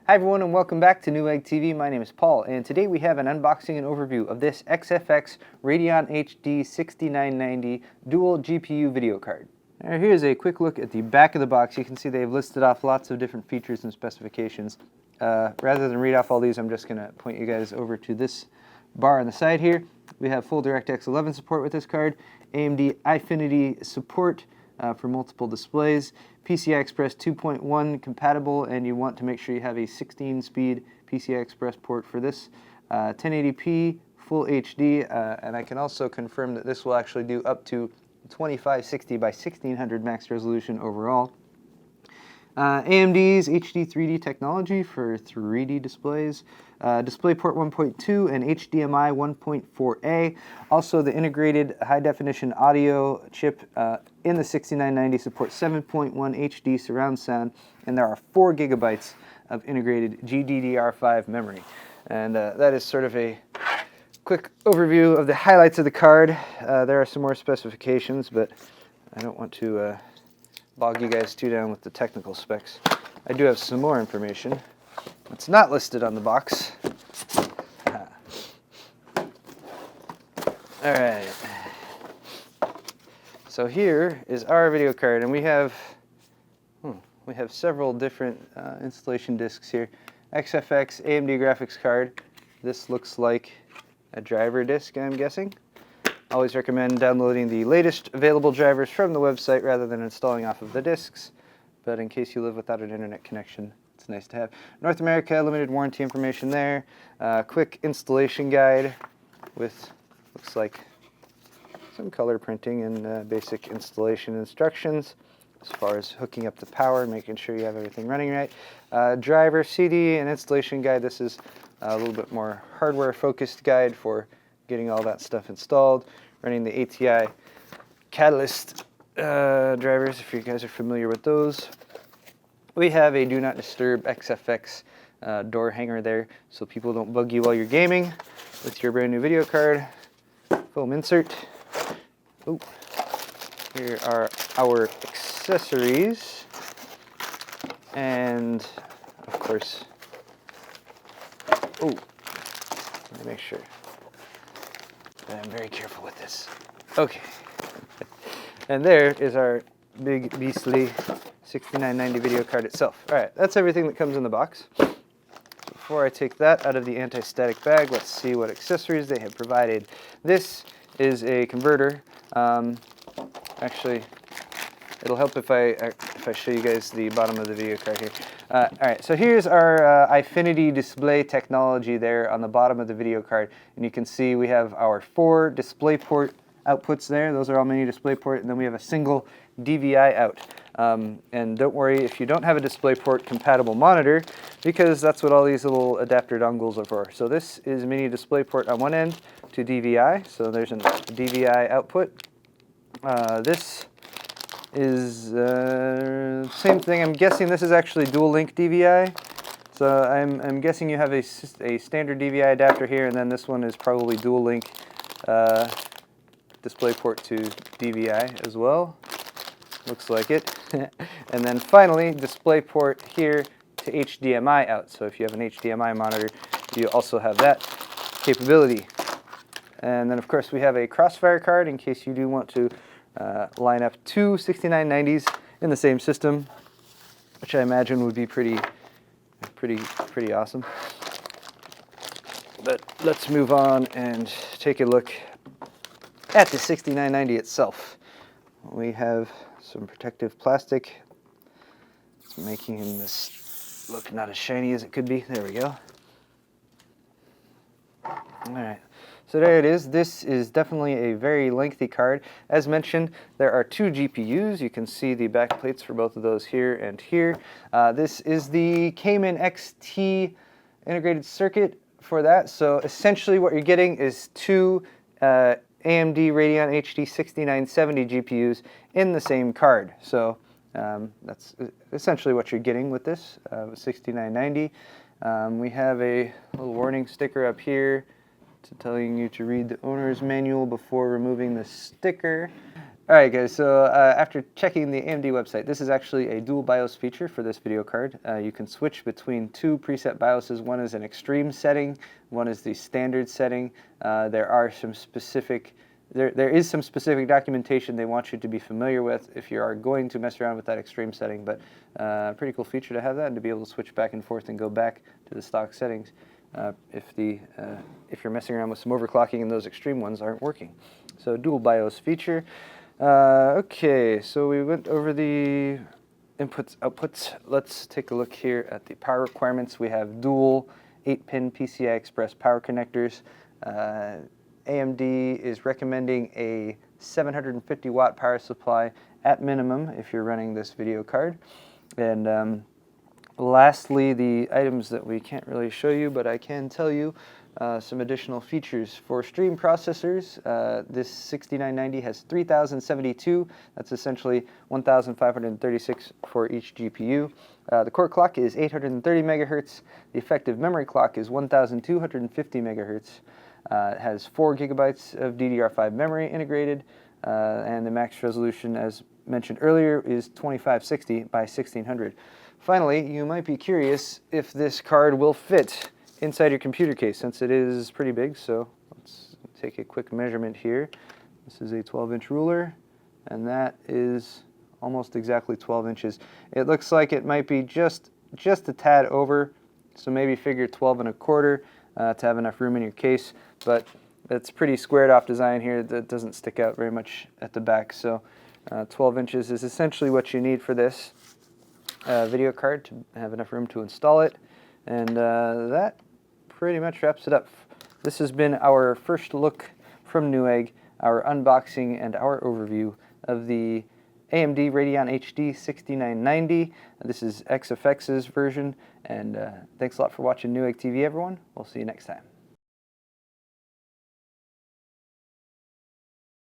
Hi everyone and welcome back to Newegg TV. My name is Paul and today we have an unboxing and overview of this XFX Radeon HD 6990 dual GPU video card. Now here's a quick look at the back of the box. You can see they've listed off lots of different features and specifications. Rather than read off all these, I'm just going to point you guys over to this bar on the side here. We have full DirectX 11 support with this card, AMD Eyefinity support for multiple displays, PCI Express 2.1 compatible, and you want to make sure you have a 16-speed PCI Express port for this, 1080p, full HD, and I can also confirm that this will actually do up to 2560 by 1600 max resolution overall. AMD's HD 3D technology for 3D displays, DisplayPort 1.2 and HDMI 1.4a. Also, the integrated high-definition audio chip in the 6990 supports 7.1 HD surround sound, and there are 4 gigabytes of integrated GDDR5 memory. And that is sort of a quick overview of the highlights of the card. There are some more specifications, but I don't want to bog you guys too down with the technical specs. I do have some more information. It's not listed on the box. Alright. So here is our video card, and we have several different installation discs here. XFX AMD graphics card. This looks like a driver disc, I'm guessing. Always recommend downloading the latest available drivers from the website rather than installing off of the discs, but in case you live without an internet connection, it's nice to have. North America limited warranty information there. Quick installation guide with, looks like, some color printing and basic installation instructions as far as hooking up the power, making sure you have everything running right. Driver CD and installation guide. This is a little bit more hardware focused guide for getting all that stuff installed, running the ATI Catalyst drivers, if you guys are familiar with those. We have a Do Not Disturb XFX door hanger there, so people don't bug you while you're gaming with your brand new video card. Foam insert. Ooh. Here are our accessories, and of course, let me make sure. I'm very careful with this. Okay. And there is our big beastly 6990 video card itself. Alright, that's everything that comes in the box. Before I take that out of the anti-static bag, let's see what accessories they have provided. This is a converter. Actually, it'll help if I show you guys the bottom of the video card here. Alright, so here's our Eyefinity display technology there on the bottom of the video card. And you can see we have our 4 DisplayPort outputs there. Those are all mini DisplayPort. And then we have a single DVI out. And don't worry if you don't have a DisplayPort compatible monitor, because that's what all these little adapter dongles are for. So this is mini DisplayPort on one end to DVI. So there's a DVI output. This is same thing. I'm guessing this is actually dual link DVI. So I'm guessing you have a standard DVI adapter here, and then this one is probably dual link DisplayPort to DVI as well. Looks like it. And then finally, DisplayPort here to HDMI out. So if you have an HDMI monitor, you also have that capability. And then of course we have a Crossfire card in case you do want to line up 2 6990s in the same system, which I imagine would be pretty awesome. But let's move on and take a look at the 6990 itself. We have some protective plastic. It's making this look not as shiny as it could be. There we go. All right. So there it is. This is definitely a very lengthy card. As mentioned, there are 2 GPUs. You can see the back plates for both of those here and here. This is the Cayman XT integrated circuit for that. So essentially what you're getting is 2 AMD Radeon HD 6970 GPUs in the same card. So that's essentially what you're getting with this 6990. We have a little warning sticker up here telling you to read the owner's manual before removing the sticker. All right, guys, so after checking the AMD website, this is actually a dual BIOS feature for this video card. You can switch between two preset BIOSes. One is an extreme setting, one is the standard setting. There is some specific documentation they want you to be familiar with if you are going to mess around with that extreme setting, but pretty cool feature to have that and to be able to switch back and forth and go back to the stock settings if you're messing around with some overclocking and those extreme ones aren't working. So dual BIOS feature. Okay, so we went over the inputs, outputs. Let's take a look here at the power requirements. We have dual 8-pin PCI Express power connectors. AMD is recommending a 750 watt power supply at minimum if you're running this video card. And lastly, the items that we can't really show you, but I can tell you some additional features. For stream processors, this 6990 has 3072. That's essentially 1536 for each GPU. The core clock is 830 megahertz. The effective memory clock is 1250 megahertz. It has 4 gigabytes of DDR5 memory integrated, and the max resolution, as mentioned earlier, is 2560 by 1600. Finally, you might be curious if this card will fit inside your computer case, since it is pretty big. So let's take a quick measurement here. This is a 12-inch ruler, and that is almost exactly 12 inches. It looks like it might be just a tad over, so maybe figure 12 1/4 to have enough room in your case, but it's pretty squared off design here. That doesn't stick out very much at the back, so 12 inches is essentially what you need for this video card to have enough room to install it. And that pretty much wraps it up. This has been our first look from Newegg, our unboxing and our overview of the AMD Radeon HD 6990. This is XFX's version, and thanks a lot for watching Newegg TV, everyone. We'll see you next time.